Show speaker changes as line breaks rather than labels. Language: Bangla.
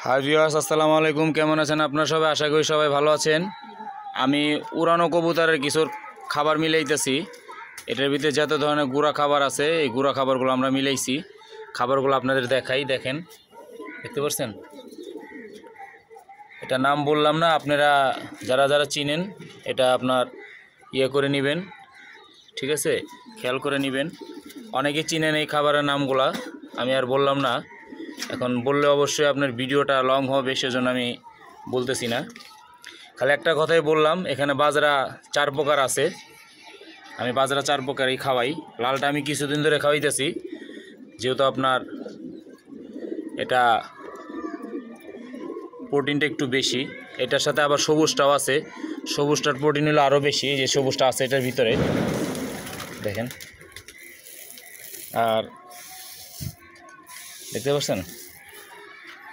হাই ভিউয়ার্স, আসসালামু আলাইকুম। কেমন আছেন আপনারা সবাই? আশা করি সবাই ভালো আছেন। আমি উড়ানো কবুতরের কিছু খাবার মিলাইতেছি। এটার ভিতরে যত ধরনের গুঁড়া খাবার আছে, এই গুঁড়া খাবারগুলো আমরা মিলাইছি। খাবারগুলো আপনাদের দেখাই, দেখেন, দেখতে পাচ্ছেন? এটা নাম বললাম না, আপনারা যারা যারা চিনেন এটা আপনার করে নেবেন, ঠিক আছে? খেয়াল করে নেবেন। অনেকে চিনেন এই খাবারের নামগুলা, আমি আর বললাম না। এখন বললে অবশ্যই আপনার ভিডিওটা লং হবে, সেজন্য আমি বলতেছি না। খালি একটা কথাই বললাম, এখানে বাজরা 4 প্রকার আছে। আমি বাজরা 4 প্রকারই খাওয়াই। লালটা আমি কিছুদিন ধরে খাওয়াইতেছি, যেহেতু আপনার এটা প্রোটিনটা একটু বেশি। এটার সাথে আবার সবুজটাও আছে। সবুজটার প্রোটিন হলো আরও বেশি, যে সবুজটা আছে এটার ভিতরে, দেখেন। আর দেখতে পাচ্ছেন